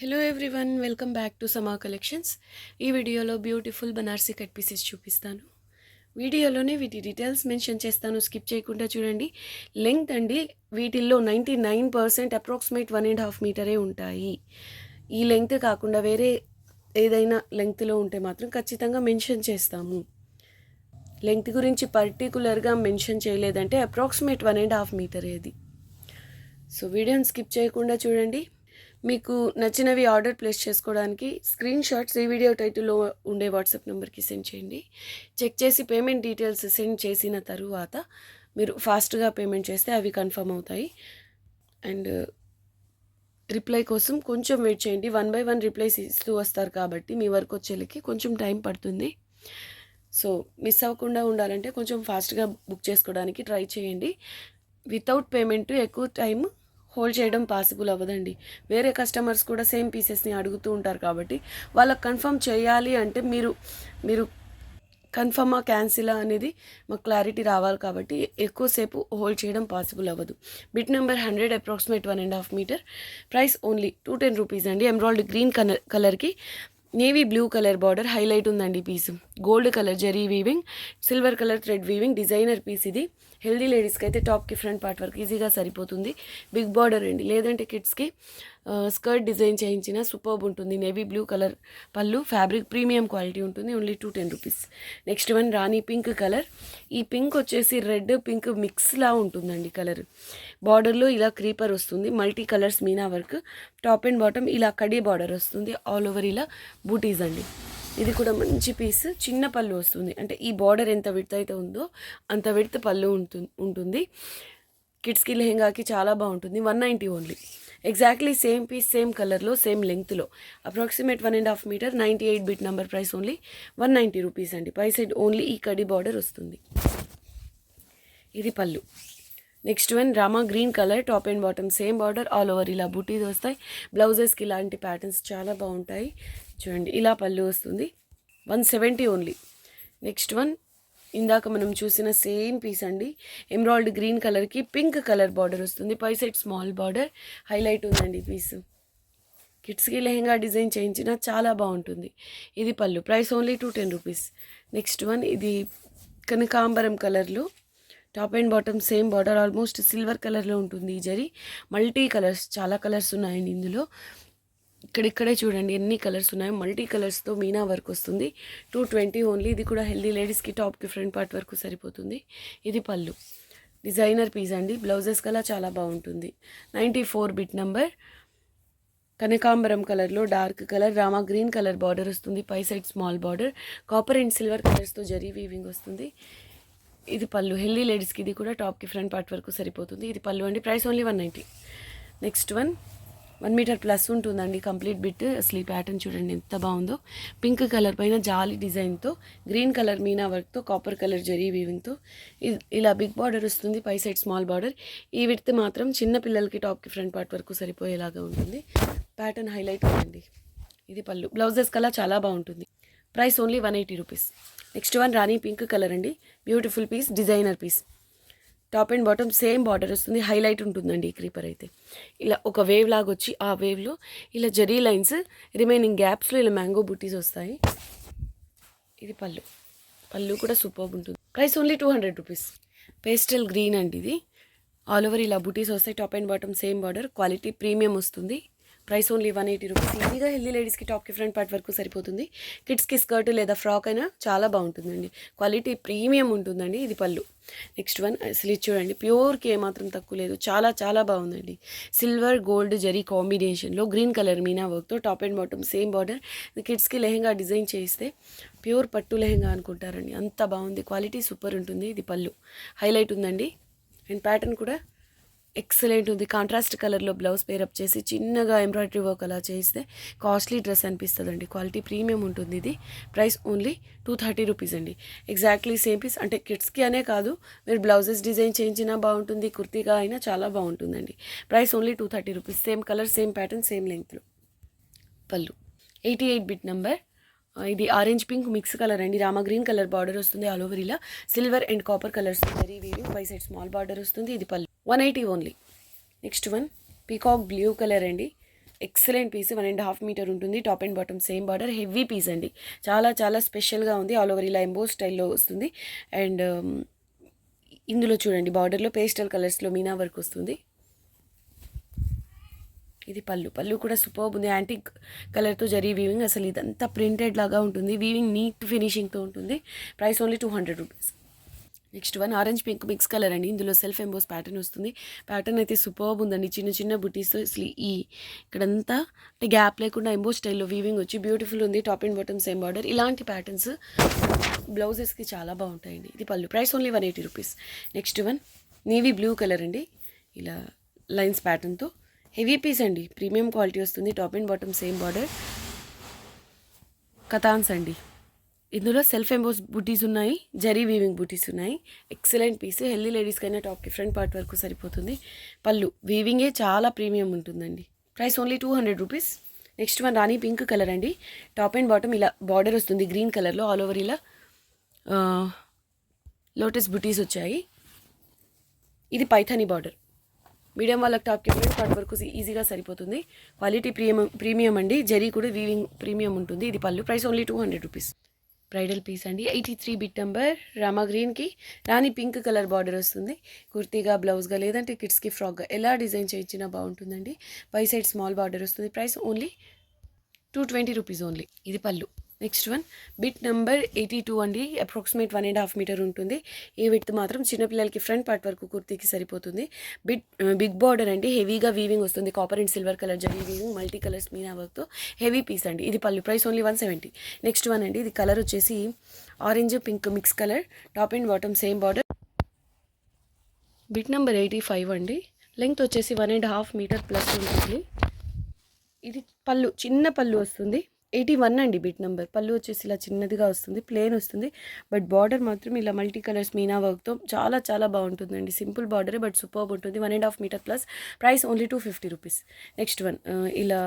Hello everyone, welcome back to సమా collections. ఈ వీడియోలో బ్యూటిఫుల్ బనార్సీ కట్ పీసెస్ చూపిస్తాను. వీడియోలోనే వీటి డీటెయిల్స్ మెన్షన్ చేస్తాను, స్కిప్ చేయకుండా చూడండి. లెంగ్త్ అండి, వీటిల్లో 99% అప్రాక్సిమేట్ 1.5 మీటరే ఉంటాయి. ఈ లెంగ్త్ కాకుండా వేరే ఏదైనా లెంగ్త్లో ఉంటే మాత్రం ఖచ్చితంగా మెన్షన్ చేస్తాము. లెంగ్త్ గురించి పర్టికులర్గా మెన్షన్ చేయలేదంటే అప్రాక్సిమేట్ 1.5 మీటర్ ఏది. సో వీడియోని స్కిప్ చేయకుండా చూడండి. మీకు నచ్చినవి ఆర్డర్ ప్లేస్ చేసుకోవడానికి స్క్రీన్ షాట్స్ ఈ వీడియో టైటిల్లో ఉండే వాట్సాప్ నెంబర్కి సెండ్ చేయండి. చెక్ చేసి పేమెంట్ డీటెయిల్స్ సెండ్ చేసిన తరువాత మీరు ఫాస్ట్గా పేమెంట్ చేస్తే అవి కన్ఫర్మ్ అవుతాయి. అండ్ రిప్లై కోసం కొంచెం వెయిట్ చేయండి. 1 by 1 రిప్లైస్ ఇస్తూ వస్తారు కాబట్టి మీ వర్క్ వచ్చేళ్ళకి కొంచెం టైం పడుతుంది. సో మిస్ అవ్వకుండా ఉండాలంటే కొంచెం ఫాస్ట్గా బుక్ చేసుకోవడానికి ట్రై చేయండి. వితౌట్ పేమెంట్ ఎక్కువ టైం హోల్డ్ చేయడం పాసిబుల్ అవ్వదండి. వేరే కస్టమర్స్ కూడా సేమ్ పీసెస్ని అడుగుతూ ఉంటారు కాబట్టి వాళ్ళకి కన్ఫర్మ్ చేయాలి అంటే మీరు కన్ఫర్మా క్యాన్సిలా అనేది మాకు క్లారిటీ రావాలి కాబట్టి ఎక్కువసేపు హోల్డ్ చేయడం పాసిబుల్ అవ్వదు. Bit number 100 approximate 1.5 metre. Price only 210 rupees అండి. ఎమరాల్డ్ గ్రీన్ కలర్కి navy blue colour border highlight ఉందండి. Piece gold colour zari weaving, silver colour thread weaving designer piece ఇది. హెల్దీ లేడీస్కి అయితే టాప్కి ఫ్రంట్ పార్ట్ వరకు ఈజీగా సరిపోతుంది. బిగ్ బార్డర్ అండి, లేదంటే కిడ్స్కి స్కర్ట్ డిజైన్ చేయించిన సూపర్బ్ ఉంటుంది. నేవీ బ్లూ కలర్ పళ్ళు, ఫ్యాబ్రిక్ ప్రీమియం క్వాలిటీ ఉంటుంది. Only 210 rupees. Next one rani pink colour. ఈ పింక్ వచ్చేసి రెడ్ పింక్ మిక్స్లా ఉంటుందండి కలర్. బార్డర్లో ఇలా క్రీపర్ వస్తుంది, multi colours meena work. Top and bottom ఇలా కడీ బార్డర్ వస్తుంది, ఆల్ ఓవర్ ఇలా బూటీస్ అండి. ఇది కూడా మంచి పీస్. చిన్న పళ్ళు వస్తుంది, అంటే ఈ బార్డర్ ఎంత విడ్త్ అయితే ఉందో అంత విడ్త్ పళ్ళు ఉంటుంది. కిడ్స్కి లెహెంగాకి చాలా బాగుంటుంది. 190 only. Exactly same piece, same కలర్లో, సేమ్ లెంగ్త్లో. Approximate 1.5 metre, 98 bit number. Price only 190 rupees అండి. పై సైడ్ ఓన్లీ ఈ కడి బార్డర్ వస్తుంది. ఇది pallu. Next one Rama green colour, top and bottom same border, all over ఇలా బూటీస్ వస్తాయి. బ్లౌజెస్కి ఇలాంటి ప్యాటర్న్స్ చాలా బాగుంటాయి. చూడండి ఇలా పళ్ళు వస్తుంది. 170 ఓన్లీ. నెక్స్ట్ వన్ ఇందాక మనం చూసిన సేమ్ పీస్ అండి. ఎమరాల్డ్ గ్రీన్ కలర్కి పింక్ కలర్ బార్డర్ వస్తుంది. పై సైడ్ స్మాల్ బార్డర్ హైలైట్ ఉందండి పీస్. కిడ్స్కి లెహెంగా డిజైన్ చేయించిన చాలా బాగుంటుంది. ఇది పళ్ళు. Price only 210 rupees. Next one ఇది కనకాంబరం కలర్లో, top and bottom same border, almost silver కలర్లో ఉంటుంది. ఈ జరీ మల్టీ కలర్స్, చాలా కలర్స్ ఉన్నాయండి ఇందులో. ఇక్కడిక్కడే చూడండి ఎన్ని కలర్స్ ఉన్నాయో. మల్టీ కలర్స్తో మీనా వర్క్ వస్తుంది. 220 ఓన్లీ. ఇది కూడా హెల్దీ లేడీస్కి టాప్కి ఫ్రంట్ పార్ట్ వరకు సరిపోతుంది. ఇది పళ్ళు. డిజైనర్ పీస్ అండి. బ్లౌజెస్ కలా చాలా బాగుంటుంది. 94 బిట్ నెంబర్. కనకాంబరం కలర్లో dark colour, Rama green colour border వస్తుంది. పై side small border, copper and silver కలర్స్తో జరీ వీవింగ్ వస్తుంది. ఇది పళ్ళు. హెల్దీ లేడీస్కి ఇది కూడా టాప్కి ఫ్రంట్ పార్ట్ వరకు సరిపోతుంది. ఇది పళ్ళు అండి. Price only 190. Next one 1 meter plus ఉంటుందండి కంప్లీట్ బిట్. అసలు ఈ ప్యాటర్న్ చూడండి ఎంత బాగుందో. పింక్ కలర్ పైన జాలీ డిజైన్తో, గ్రీన్ కలర్ మీనా వర్క్తో, కాపర్ కలర్ జరీ వీవింగ్తో ఇలా బిగ్ బార్డర్ వస్తుంది. పై సైడ్ స్మాల్ బార్డర్. ఈ విడ్త్ మాత్రం చిన్న పిల్లలకి టాప్కి ఫ్రంట్ పార్ట్ వరకు సరిపోయేలాగా ఉంటుంది. ప్యాటర్న్ హైలైట్ ఉందండి. ఇది పళ్ళు. బ్లౌజెస్ కలా చాలా బాగుంటుంది. Price only 180 rupees. Next one rani pink colour అండి. Beautiful piece, designer piece. Top and bottom same border వస్తుంది. హైలైట్ ఉంటుందండి ఈ క్రీపర్ అయితే. ఇలా ఒక వేవ్ లాగా వచ్చి ఆ వేవ్లో ఇలా జరీ లైన్స్, రిమైనింగ్ గ్యాప్స్లో ఇలా మ్యాంగో బూటీస్ వస్తాయి. ఇది పళ్ళు. పళ్ళు కూడా సూపర్గా ఉంటుంది. Price only 200 rupees. Pastel green అండి ఇది. ఆల్ ఓవర్ ఇలా బూటీస్ వస్తాయి. Top and bottom same border, quality premium వస్తుంది. Price only 180 rupees. ఈజీగా హెల్దీ లేడీస్కి టాప్కి ఫ్రంట్ పార్ట్ వరకు సరిపోతుంది. కిడ్స్కి స్కర్ట్ లేదా ఫ్రాక్ అయినా చాలా బాగుంటుందండి. క్వాలిటీ ప్రీమియం ఉంటుందండి. ఇది పళ్ళు. నెక్స్ట్ వన్ అసలు ఇది చూడండి, ప్యూర్కి ఏమాత్రం తక్కువ లేదు. చాలా చాలా బాగుందండి. సిల్వర్ గోల్డ్ జరీ కాంబినేషన్లో గ్రీన్ కలర్ మీనా వర్క్తో, top and bottom same border. కిడ్స్కి లెహెంగా డిజైన్ చేస్తే ప్యూర్ పట్టు లెహెంగా అనుకుంటారండి, అంత బాగుంది. క్వాలిటీ సూపర్ ఉంటుంది. ఇది పళ్ళు. హైలైట్ ఉందండి. అండ్ ప్యాటర్న్ కూడా ఎక్సలెంట్ ఉంది. కాంట్రాస్ట్ కలర్లో బ్లౌజ్ పేరప్ చేసి చిన్నగా ఎంబ్రాయిడరీ వర్క్ అలా చేస్తే కాస్ట్లీ డ్రెస్ అనిపిస్తుందండి. క్వాలిటీ ప్రీమియం ఉంటుంది. ఇది ప్రైస్ ఓన్లీ 230 రూపీస్ అండి. Exactly same piece. అంటే కిడ్స్కి అనే కాదు, మీరు బ్లౌజెస్ డిజైన్ చేయించినా బాగుంటుంది, కుర్తీగా అయినా చాలా బాగుంటుందండి. Price only 230 rupees. Same colour, same pattern, same లెంగ్త్లో. పళ్ళు. 88 bit number. ఇది ఆరెంజ్ పింక్ మిక్స్ కలర్ అండి. రామా గ్రీన్ కలర్ బార్డర్ వస్తుంది. ఆల్ ఓవర్ ఇలా silver and copper colours zari weaving. పై సైడ్ స్మాల్ బార్డర్ వస్తుంది. ఇది pallu. 180 only. Next one peacock blue colour అండి. Excellent piece 1.5 metre ఉంటుంది. Top and bottom same border, heavy piece అండి. చాలా చాలా స్పెషల్గా ఉంది. ఆల్ ఓవర్ ఇలా ఎంబో స్టైల్లో వస్తుంది. అండ్ ఇందులో చూడండి బార్డర్లో పేస్టల్ కలర్స్లో మీనా వర్క్ వస్తుంది. ఇది పళ్ళు కూడా సూపర్బ్ ఉంది. యాంటిక్ కలర్తో జరీ వీవింగ్. అసలు ఇదంతా ప్రింటెడ్ లాగా ఉంటుంది. వీవింగ్ నీట్ ఫినిషింగ్తో ఉంటుంది. Price only 200 rupees. Next one orange pink mix colour అండి. ఇందులో సెల్ఫ్ ఎంబోస్ ప్యాటర్న్ వస్తుంది. ప్యాటర్న్ అయితే సూపర్బ్ ఉందండి. చిన్న చిన్న బుటీస్తో అసలు ఇక్కడంతా అంటే గ్యాప్ లేకుండా ఎంబో స్టైల్లో వీవింగ్ వచ్చి బ్యూటిఫుల్ ఉంది. Top and bottom same border. ఇలాంటి ప్యాటర్న్స్ బ్లౌజెస్కి చాలా బాగుంటాయండి. ఇది పళ్ళు. Price only 180 rupees. Next one navy blue colour అండి. ఇలా లైన్స్ ప్యాటర్న్తో హెవీ పీస్ అండి. ప్రీమియం క్వాలిటీ వస్తుంది. Top and bottom same border. కథాన్స్ అండి. ఇందులో సెల్ఫ్ ఎంబోస్ బుటీస్ ఉన్నాయి, జరీ వీవింగ్ బుటీస్ ఉన్నాయి. Excellent piece. హెల్దీ లేడీస్కైనా టాప్కి ఫ్రంట్ పార్ట్ వరకు సరిపోతుంది. పళ్ళు వీవింగే చాలా ప్రీమియం ఉంటుందండి. Price only 200 rupees. Next one rani pink colour అండి. టాప్ అండ్ బాటమ్ ఇలా బార్డర్ వస్తుంది గ్రీన్ కలర్లో. ఆల్ ఓవర్ ఇలా లోటస్ బుటీస్ వచ్చాయి. ఇది పైథానీ బార్డర్. మీడియం వాళ్ళకి టాప్కి ఫ్రంట్ పార్ట్ వరకు ఈజీగా సరిపోతుంది. క్వాలిటీ ప్రీమియం అండి. జరీ కూడా వీవింగ్ ప్రీమియం ఉంటుంది. ఇది పళ్ళు. Price only 200 rupees. Bridal piece అండి. 83 బిట్ నెంబర్. రామా గ్రీన్కి రాణి పింక్ కలర్ బార్డర్ వస్తుంది. కుర్తీగా, బ్లౌజ్గా, లేదంటే కిడ్స్కి ఫ్రాక్గా ఎలా డిజైన్ చేయించినా బాగుంటుందండి. పై సైడ్ స్మాల్ బార్డర్ వస్తుంది. Price only 220 rupees only. ఇది pallu. Next one bit number 82 అండి. అప్రాక్సిమేట్ 1.5 మీటర్ ఉంటుంది. ఈ విడ్త్ మాత్రం చిన్నపిల్లలకి ఫ్రంట్ పార్ట్ వరకు కుర్తీకి సరిపోతుంది. బిగ్ బార్డర్ అండి. హెవీగా వీవింగ్ వస్తుంది. Copper and silver colour zari weaving, multi colours Meena వర్క్తో హెవీ పీస్ అండి. ఇది పళ్ళు. Price only 170. నెక్స్ట్ వన్ అండి. ఇది కలర్ వచ్చేసి orange pink mix colour. Top and bottom same border. Bit number 85 అండి. లెంగ్త్ వచ్చేసి 1.5 మీటర్ ప్లస్ ఉంటుంది. ఇది పళ్ళు, చిన్న పళ్ళు వస్తుంది. 81 అండి బిట్ నెంబర్. పళ్ళు వచ్చేసి ఇలా చిన్నదిగా వస్తుంది, ప్లేన్ వస్తుంది. బట్ బార్డర్ మాత్రం ఇలా మల్టీ కలర్స్ మీనా వర్క్తో చాలా చాలా బాగుంటుందండి. సింపుల్ బార్డరే బట్ సూపర్బ్ ఉంటుంది. 1.5 metre plus. Price only 250 rupees. Next one ఇలా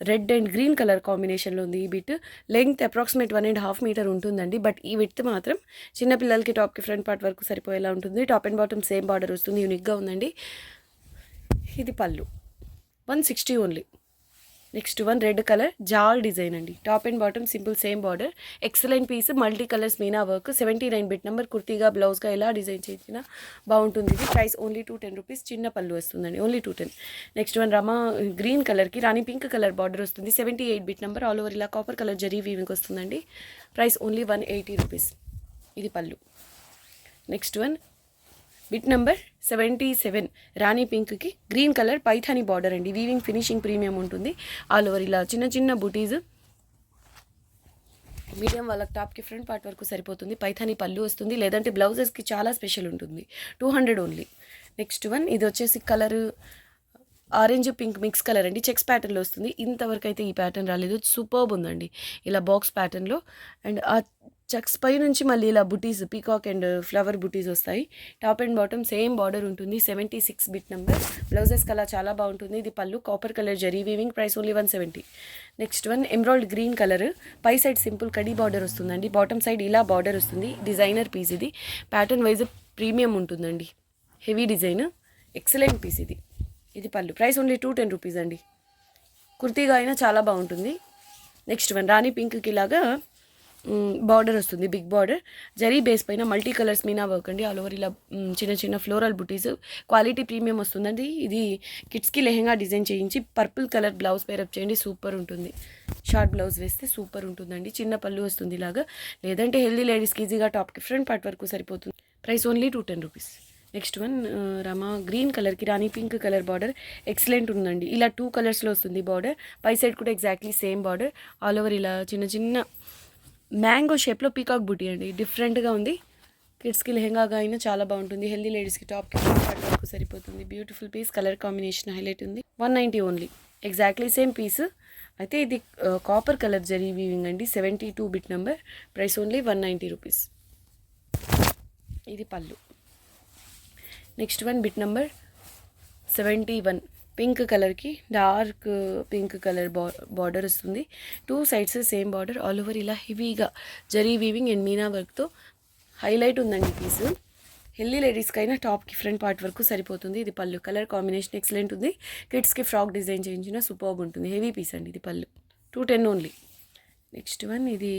రెడ్ అండ్ గ్రీన్ కలర్ కాంబినేషన్లో ఉంది. ఈ బిట్ లెంగ్త్ అప్రాక్సిమేట్ 1.5 మీటర్ ఉంటుందండి. బట్ ఈ విడ్త్ మాత్రం చిన్నపిల్లలకి టాప్కి ఫ్రంట్ పార్ట్ వరకు సరిపోయేలా ఉంటుంది. Top and bottom same border వస్తుంది. యూనిక్గా ఉందండి. ఇది pallu. 160 only. Next one red colour జాల్ డిజైన్ అండి. Top and bottom simple same border. Excellent piece. Multi colours meena work. 79 bit number. కుర్తీగా, బ్లౌజ్గా ఎలా డిజైన్ చేసినా బాగుంటుంది. ఇది ప్రైస్ ఓన్లీ 210 రూపీస్. చిన్న పళ్ళు వస్తుందండి. Only 210. Next one Rama green కలర్కి రాణి పింక్ కలర్ బార్డర్ వస్తుంది. 78 బిట్ నెంబర్. ఆల్ ఓవర్ ఇలా కాపర్ కలర్ జరీ వీవింగ్ వస్తుందండి. Price only 180 rupees. ఇది pallu. Next one bit number 77 రాణి పింక్కి గ్రీన్ కలర్ పైథానీ బార్డర్ అండి. వీవింగ్ ఫినిషింగ్ ప్రీమియం ఉంటుంది. ఆల్ ఓవర్ ఇలా చిన్న చిన్న బుటీస్. మీడియం వాళ్ళకి టాప్కి ఫ్రంట్ పార్ట్ వరకు సరిపోతుంది. పైథానీ పళ్ళు వస్తుంది. లేదంటే బ్లౌజెస్కి చాలా స్పెషల్ ఉంటుంది. 200 ఓన్లీ. నెక్స్ట్ వన్ ఇది వచ్చేసి colour orange pink mix colour అండి. చెక్స్ ప్యాటర్న్లో వస్తుంది. ఇంతవరకు అయితే ఈ ప్యాటర్న్ రాలేదు. సూపర్బ్ ఉందండి. ఇలా బాక్స్ ప్యాటర్న్లో. అండ్ ఆ చెక్స్ పై నుంచి మళ్ళీ ఇలా బుటీస్, పీకాక్ అండ్ ఫ్లవర్ బుటీస్ వస్తాయి. Top and bottom same border ఉంటుంది. 76 బిట్ నెంబర్. బ్లౌజెస్ కలర్ చాలా బాగుంటుంది. ఇది pallu. Copper colour zari weaving. Price only 170. Next one emerald green colour. పై సైడ్ సింపుల్ కడీ బార్డర్ వస్తుందండి. బాటమ్ సైడ్ ఇలా బార్డర్ వస్తుంది. డిజైనర్ పీస్ ఇది. ప్యాటర్న్ వైజ్ ప్రీమియం ఉంటుందండి. Heavy design. ఎక్సలెంట్ పీస్ ఇది. ఇది పళ్ళు. ప్రైస్ ఓన్లీ 210 రూపీస్ అండి. కుర్తీగా అయినా చాలా బాగుంటుంది. నెక్స్ట్ వన్ రాణి పింక్కి ఇలాగా బార్డర్ వస్తుంది. బిగ్ బార్డర్ జరీ బేస్ పైన మల్టీ కలర్స్ మీనా వర్క్ అండి. ఆల్ ఓవర్ ఇలా చిన్న చిన్న ఫ్లోరల్ బుటీస్. క్వాలిటీ ప్రీమియం వస్తుందండి. ఇది కిడ్స్కి లెహెంగా డిజైన్ చేయించి పర్పుల్ కలర్ బ్లౌజ్ పేరప్ చేయండి. సూపర్ ఉంటుంది. షార్ట్ బ్లౌజ్ వేస్తే సూపర్ ఉంటుందండి. చిన్న పళ్ళు వస్తుంది ఇలాగా. లేదంటే హెల్దీ లేడీస్కి ఈజీగా టాప్కి ఫ్రంట్ పార్ట్ వరకు సరిపోతుంది. Price only 210 rupees. Next one Rama green కలర్కి rani pink colour border. Excellent ఉందండి. ఇలా 2 కలర్స్లో వస్తుంది బార్డర్. పై సైడ్ కూడా exactly same border. All over ఇలా చిన్న చిన్న మ్యాంగో షేప్లో పీకాక్ బుటీ అండి. డిఫరెంట్గా ఉంది. కిడ్స్కి లెహెంగాగా అయినా చాలా బాగుంటుంది. హెల్దీ లేడీస్కి టాప్కి పార్ట్ వరకు సరిపోతుంది. Beautiful piece. Colour combination highlight ఉంది. 190 ఓన్లీ. Exactly same piece. అయితే ఇది కాపర్ కలర్ జరీ వీవింగ్ అండి. 72 bit number. Price only 190 rupees. ఇది pallu. Next one bit number 71 pink కలర్కి డార్క్ పింక్ కలర్ బార్డర్ వస్తుంది. 2 sides same border. All over ఇలా హెవీగా zari weaving and Meena వర్క్తో హైలైట్ ఉందండి పీస్. హెల్దీ లేడీస్కైనా టాప్కి ఫ్రంట్ పార్ట్ వరకు సరిపోతుంది. ఇది పళ్ళు. కలర్ కాంబినేషన్ ఎక్సలెంట్ ఉంది. కిడ్స్కి ఫ్రాక్ డిజైన్ చేయించిన సూపర్బ్ ఉంటుంది. హెవీ పీస్ అండి ఇది పళ్ళు. 210 ఓన్లీ. నెక్స్ట్ వన్ ఇది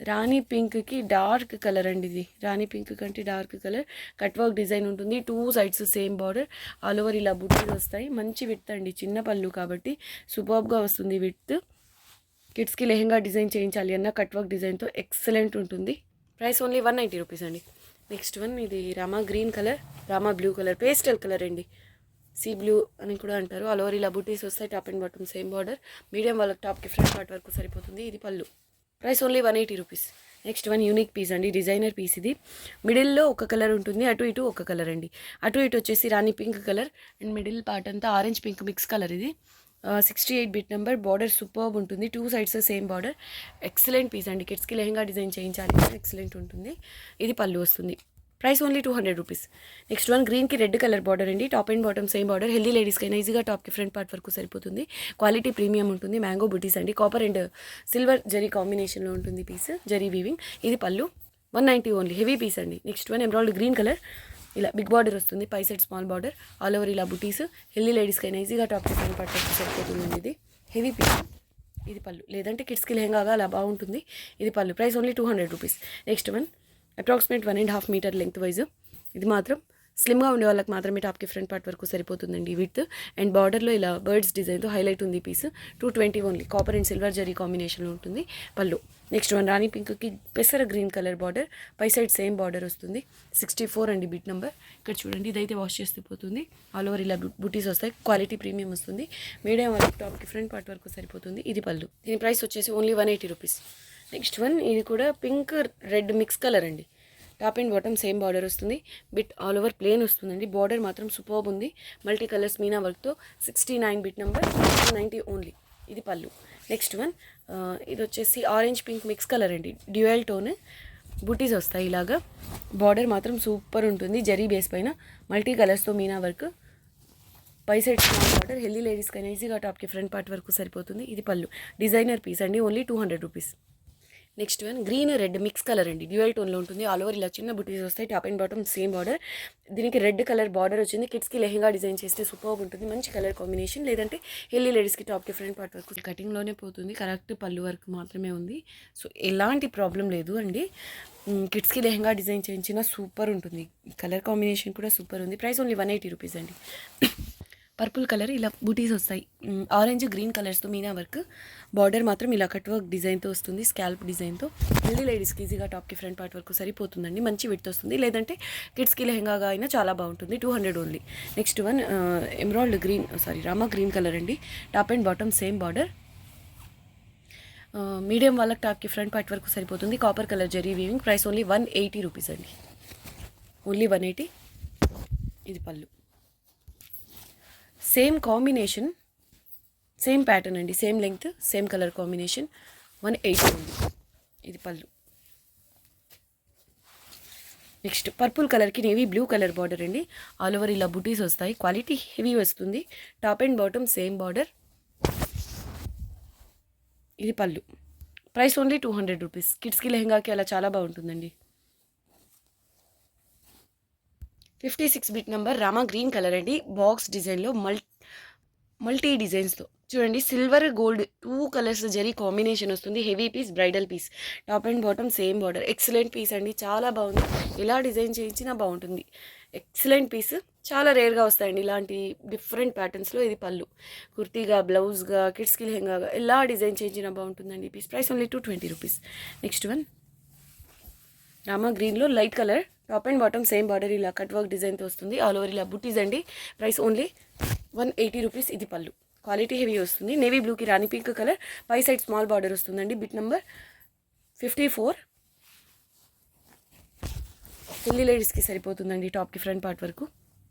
రాణి పింక్కి డార్క్ కలర్ అండి. ఇది రాణి పింక్ కంటే dark colour. Cut work design ఉంటుంది. 2 sides same border. All over ఇలా బుట్టీలు వస్తాయి. మంచి విత్ అండి. చిన్న పళ్ళు కాబట్టి సూపర్బ్గా వస్తుంది విత్. కిడ్స్కి లెహెంగా డిజైన్ చేయించాలి అన్న కట్ వర్క్ డిజైన్తో ఎక్సలెంట్ ఉంటుంది. ప్రైస్ ఓన్లీ 190 రూపీస్ అండి. నెక్స్ట్ వన్ ఇది rama green colour, rama blue colour, pastel colour అండి. సీ బ్లూ అని కూడా అంటారు. ఆల్ ఓవర్ ఇలా బుటీస్ వస్తాయి. Top and bottom same border. Medium వాళ్ళకి టాప్కి ఫ్రంట్ పార్ట్ వరకు సరిపోతుంది. ఇది పళ్ళు. Price only 180 rupees. Next one unique piece అండి. డిజైనర్ పీస్ ఇది. మిడిల్లో ఒక కలర్ ఉంటుంది, అటు ఇటు ఒక కలర్ అండి. అటు ఇటు వచ్చేసి rani pink colour and middle part అంతా ఆరెంజ్ పింక్ మిక్స్ కలర్. ఇది 68 బిట్ నెంబర్. బార్డర్ సూపర్బ్ ఉంటుంది. 2 sides same border. Excellent piece అండి. కిడ్స్కి లెహంగా డిజైన్ చేయించాలి, ఎక్సలెంట్ ఉంటుంది. ఇది పళ్ళు వస్తుంది. Price only 200 rupees. Next one గ్రీన్కి రెడ్ కలర్ బార్డర్ అండి. Top and bottom same border. Healthy లేడీస్కైనా ఈజీగా టాప్కి ఫ్రంట్ పార్ట్ వరకు సరిపోతుంది. క్వాలిటీ ప్రీమియం ఉంటుంది. మ్యాంగో బుటీస్ అండి. కాపర్ అండ్ సిల్వర్ జరీ కాంబినేషన్లో ఉంటుంది పీస్. జరీ వీవింగ్. ఇది పళ్ళు. 190 ఓన్లీ. హెవీ పీస్ అండి. Next one emerald green colour. ఇలా బిగ్ బార్డర్ వస్తుంది. పై side small border. All over ఇలా బుటీస్. హెల్దీ లేడీస్కైనా ఈజీగా టాప్కి ఫ్రంట్ పార్ట్ వరకు సరిపోతుందండి. ఇది హెవీ పీస్. ఇది పళ్ళు. లేదంటే కిడ్స్కి లెహంగాగా అలా బాగుంటుంది. ఇది పళ్ళు. Price only 200 rupees. Next one approximate 1.5 meter length wise. ఇది మాత్రం స్లిమ్గా ఉండే వాళ్ళకి మాత్రమే టాప్కి ఫ్రంట్ పార్ట్ వరకు సరిపోతుందండి విత్. అండ్ బార్డర్లో ఇలా బర్డ్స్ డిజైన్తో హైలైట్ ఉంది piece. 220 only. Copper and silver zari కాంబినేషన్లో ఉంటుంది పళ్ళు. నెక్స్ట్ వన్ రాణి పింక్కి పెసర గ్రీన్ కలర్ బార్డర్. పై సైడ్ సేమ్ బార్డర్ వస్తుంది. 64 అండి బిట్ నెంబర్. ఇక్కడ చూడండి, ఇదైతే వాష్ చేస్తే పోతుంది. ఆల్ ఓవర్ ఇలా బుటీస్ వస్తాయి. క్వాలిటీ ప్రీమియం వస్తుంది. మీడియం వాళ్ళకి టాప్కి ఫ్రంట్ పార్ట్ వరకు సరిపోతుంది. ఇది పళ్ళు. దీని ప్రైస్ వచ్చేసి ఓన్లీ 180 రూపీస్. నెక్స్ట్ వన్ ఇది కూడా పింక్ రెడ్ మిక్స్ కలర్ అండి. Top and bottom same border వస్తుంది. బిట్ ఆల్ ఓవర్ ప్లేన్ వస్తుందండి. బార్డర్ మాత్రం సూపర్బ్ ఉంది. మల్టీ కలర్స్ మీనా వర్క్తో. 69 బిట్ నెంబర్. 190 ఓన్లీ. ఇది పళ్ళు. నెక్స్ట్ వన్ ఇది వచ్చేసి ఆరెంజ్ పింక్ మిక్స్ కలర్ అండి. Dual tone. బుటీస్ వస్తాయి ఇలాగా. బార్డర్ మాత్రం సూపర్ ఉంటుంది. జరీ బేస్ పైన మల్టీ కలర్స్తో మీనా వర్క్. పై సైడ్ స్మాల్ బార్డర్. హెల్దీ లేడీస్కైనా ఈజీగా టాప్కి ఫ్రంట్ పార్ట్ వరకు సరిపోతుంది. ఇది పళ్ళు. డిజైనర్ పీస్ అండి. Only 200 rupees. Next one green red mix colour అండి. డ్యూయల్ టోన్లో ఉంటుంది. ఆల్ ఓవర్ ఇలా చిన్న బుటీస్ వస్తాయి. Top and bottom same border. దీనికి రెడ్ కలర్ బార్డర్ వచ్చింది. కిడ్స్కి లెహంగా డిజైన్ చేస్తే సూపర్బ్ ఉంటుంది. మంచి కలర్ కాంబినేషన్. లేదంటే హెల్దీ లేడీస్కి టాప్కి ఫ్రంట్ పార్ట్ వరకు కటింగ్లోనే పోతుంది. కరెక్ట్ పళ్ళు వరకు మాత్రమే ఉంది. సో ఎలాంటి ప్రాబ్లం లేదు అండి. కిడ్స్కి లెహంగా డిజైన్ చేయించిన సూపర్ ఉంటుంది. కలర్ కాంబినేషన్ కూడా సూపర్ ఉంది. ప్రైస్ ఓన్లీ 180 రూపీస్ అండి. పర్పుల్ కలర్ ఇలా బూటీస్ వస్తాయి. ఆరెంజ్ గ్రీన్ కలర్స్తో మీనా వర్క్. బార్డర్ మాత్రం ఇలా కట్ వర్క్ డిజైన్తో వస్తుంది. స్కాల్ప్ డిజైన్తో. హెల్దీ లేడీస్కి ఈజీగా టాప్కి ఫ్రంట్ పార్ట్ వరకు సరిపోతుందండి. మంచి విత్ వస్తుంది. లేదంటే కిడ్స్కి లెహంగాగా అయినా చాలా బాగుంటుంది. 200 only. Next one emerald green Rama green colour అండి. Top and bottom same border. Medium వాళ్ళకి టాప్కి ఫ్రంట్ పార్ట్ వరకు సరిపోతుంది. Copper colour zari weaving. Price only 180 rupees అండి. ఓన్లీ 180. ఇది pallu. Same combination, same pattern అండి. Same length, same colour combination. 180 ఉంది. ఇది పళ్ళు. నెక్స్ట్ పర్పుల్ కలర్కి నేవీ బ్లూ కలర్ బార్డర్ అండి. ఆల్ ఓవర్ ఇలా బుటీస్ వస్తాయి. క్వాలిటీ హెవీ వస్తుంది. Top and bottom same border. ఇది పళ్ళు. Price only 200 rupees. కిడ్స్కి లెహంగాకి అలా చాలా బాగుంటుందండి. 56 bit number Rama green colour అండి. బాక్స్ డిజైన్లో మల్టీ డిజైన్స్తో చూడండి. Silver gold 2 colours zari combination వస్తుంది. Heavy piece, bridal piece. Top and bottom same border. Excellent piece అండి. చాలా బాగుంది. ఎలా డిజైన్ చేయించినా బాగుంటుంది. Excellent piece. చాలా రేర్గా వస్తాయండి ఇలాంటి డిఫరెంట్ ప్యాటర్న్స్లో. ఇది పళ్ళు. కుర్తీగా, బ్లౌజ్గా, కిడ్స్కి లెహంగాగా ఎలా డిజైన్ చేయించినా బాగుంటుందండి ఈ piece. Price only 220 rupees. Next one Rama గ్రీన్లో light colour. Top and bottom same border. ఇలా కట్ వర్క్ డిజైన్తో వస్తుంది. ఆల్ ఓవర్ ఇలా బుటీస్ అండి. Price only 180 rupees. ఇది పళ్ళు. క్వాలిటీ హెవీ వస్తుంది. నేవీ బ్లూకి రాణి పింక్ కలర్. పై సైడ్ స్మాల్ బార్డర్ వస్తుందండి. Bit number 54. హెల్దీ లేడీస్కి సరిపోతుందండి టాప్కి ఫ్రంట్ పార్ట్ వరకు.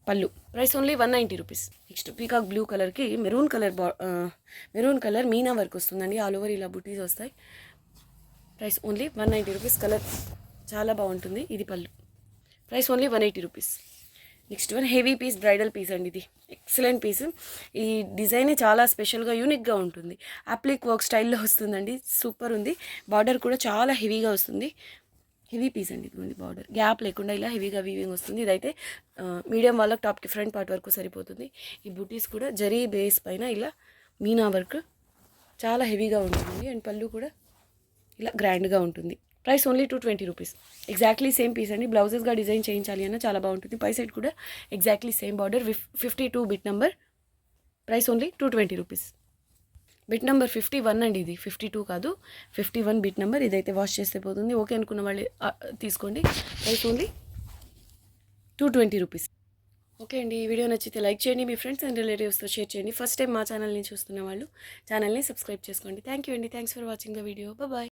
Pallu. Price only 190 rupees. Next peacock blue కలర్కి మెరూన్ కలర్ మీనా వర్క్ వస్తుందండి. ఆల్ ఓవర్ ఇలా బుటీస్ వస్తాయి. Price only 190 rupees. కలర్ చాలా బాగుంటుంది. ఇది పళ్ళు. Price only 180 rupees. Next one heavy piece, bridal piece అండి. ఇది ఎక్సలెంట్ పీస్. ఈ డిజైన్ చాలా స్పెషల్గా, యూనిక్గా ఉంటుంది. అప్లిక్ వర్క్ స్టైల్లో వస్తుందండి. సూపర్ ఉంది. బార్డర్ కూడా చాలా హెవీగా వస్తుంది. హెవీ పీస్ అండి. ఇదిగోండి బార్డర్ గ్యాప్ లేకుండా ఇలా హెవీగా వీవింగ్ వస్తుంది. ఇదైతే మీడియం వాళ్ళకి టాప్కి ఫ్రంట్ పార్ట్ వరకు సరిపోతుంది. ఈ బూటీస్ కూడా జరీ బేస్ పైన ఇలా మీనా వర్క్ చాలా హెవీగా ఉంటుంది. అండ్ పళ్ళు కూడా ఇలా గ్రాండ్గా ఉంటుంది. Price only 220 rupees. Exactly same piece అండి. బ్లౌజెస్గా డిజైన్ చేయించాలి అన్న చాలా బాగుంటుంది. పై సైడ్ కూడా exactly same border 52 bit number. Price only 220 rupees. Bit number 51 అండి. ఇది 52 కాదు, 51 బిట్ నెంబర్. ఇదైతే వాష్ చేస్తే పోతుంది. ఓకే అనుకున్న వాళ్ళు తీసుకోండి. Price only 220 rupees. ఓకే అండి, ఈ వీడియో నచ్చితే లైక్ చేయండి, మీ ఫ్రెండ్స్ అండ్ రిలేటివ్స్తో షేర్ చేయండి. ఫస్ట్ టైం మా ఛానల్ని చూస్తున్న వాళ్ళు ఛానల్ని సబ్స్క్రైబ్ చేసుకోండి. థ్యాంక్ యూ అండి. Thanks for watching the video. Bye.